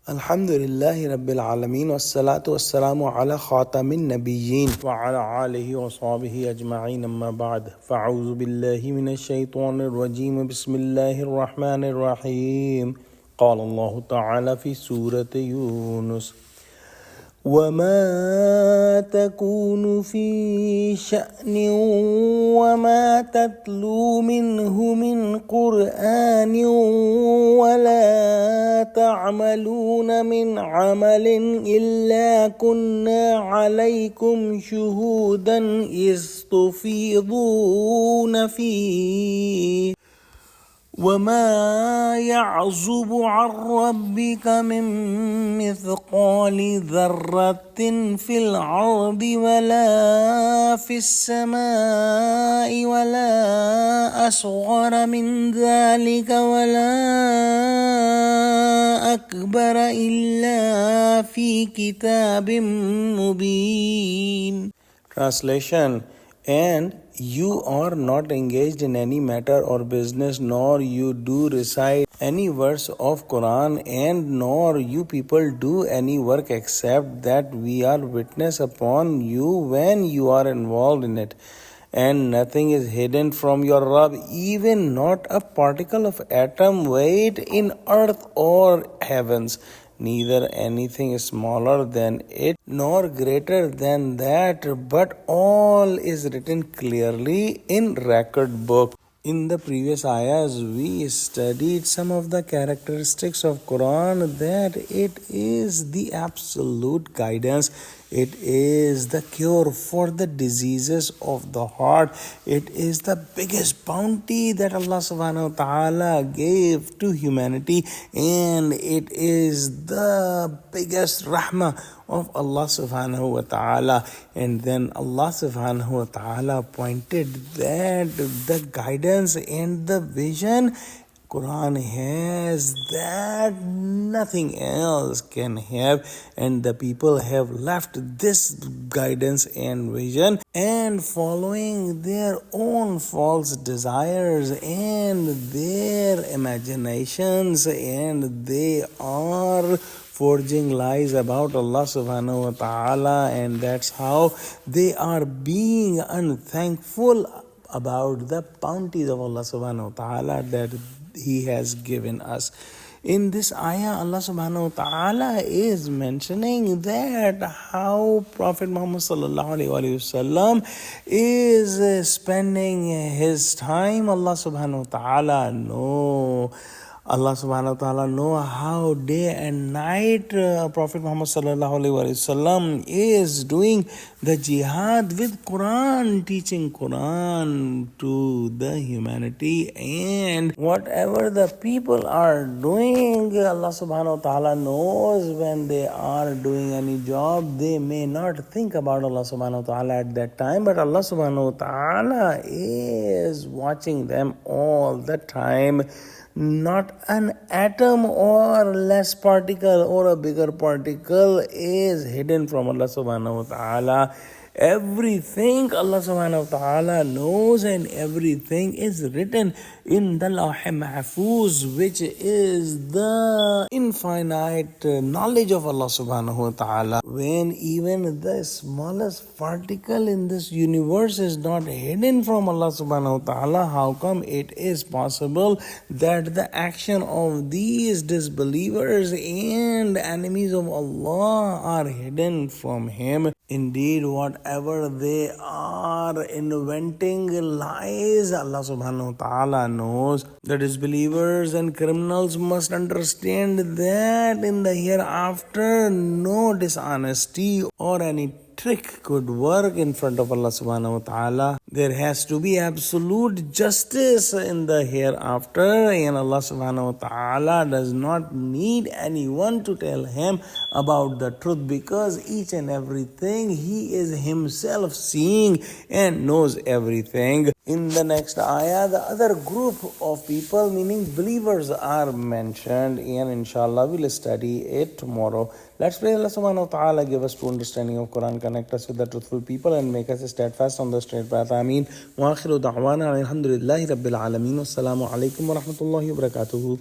Alhamdulillahi Rabbil Alameen wassalatu wassalamu ala khatamin nabiyyin wa ala alihi wa sahbihi ajma'in amma ba'd. Fa'udhu billahi minash shaitanir rajim. Bismillahir rahmanir rahim. Qala Allah ta'ala fi Surah Yunus. وما تكون في شأن وما تتلو منه من قرآن ولا تعملون من عمل إلا كنا عليكم شهودا إذ تفيضون فيه وما يعزب عن ربك من مثقال ذرة في الأرض ولا في السماء ولا أصغر من ذلك ولا أكبر إلا في كتاب مبين. Translation: And you are not engaged in any matter or business, nor you do recite any verse of Quran, and nor you people do any work except that we are witness upon you when you are involved in it. And nothing is hidden from your Rabb, even not a particle of atom weight in earth or heavens. Neither anything is smaller than it, nor greater than that, but all is written clearly in record book. In the previous ayahs, we studied some of the characteristics of Quran, that it is the absolute guidance. It is the cure for the diseases of the heart. It is the biggest bounty that Allah subhanahu wa ta'ala gave to humanity, and it is the biggest rahmah of Allah subhanahu wa ta'ala. And then Allah subhanahu wa ta'ala pointed that the guidance and the vision Quran has that nothing else can have, and the people have left this guidance and vision and following their own false desires and their imaginations, and they are forging lies about Allah subhanahu wa ta'ala, and that's how they are being unthankful about the bounties of Allah subhanahu wa ta'ala that He has given us. In this ayah, Allah subhanahu wa ta'ala is mentioning that how Prophet Muhammad sallallahu alaihi wasallam is spending his time. Allah subhanahu wa ta'ala Allah subhanahu wa ta'ala know how day and night Prophet Muhammad sallallahu alaihi wasallam is doing the jihad with Quran, teaching Quran to the humanity, and whatever the people are doing, Allah subhanahu wa ta'ala knows. When they are doing any job, they may not think about Allah subhanahu wa ta'ala at that time, but Allah subhanahu wa ta'ala is watching them all the time. Not an atom or less particle or a bigger particle is hidden from Allah subhanahu wa ta'ala. Everything Allah subhanahu wa ta'ala knows, and everything is written in the Lawh Mahfuz, which is the infinite knowledge of Allah subhanahu wa ta'ala. When even the smallest particle in this universe is not hidden from Allah subhanahu wa ta'ala, how come it is possible that the action of these disbelievers and enemies of Allah are hidden from Him? Indeed, whatever they are inventing lies, Allah subhanahu wa ta'ala knows. The disbelievers and criminals must understand that in the hereafter, no dishonesty or any trick could work in front of Allah subhanahu wa ta'ala. There has to be absolute justice in the hereafter, and Allah subhanahu wa ta'ala does not need anyone to tell Him about the truth, because each and everything He is Himself seeing and knows everything. In the next ayah, the other group of people, meaning believers, are mentioned, and inshallah we'll study it tomorrow. Let's pray Allah subhanahu wa ta'ala give us true understanding of Quran, connect us with the truthful people, and make us steadfast on the straight path. Ameen. Wa akhiru da'wana alhamdulillahi rabbil alameen. Wassalamu alaikum wa rahmatullahi wa barakatuhu.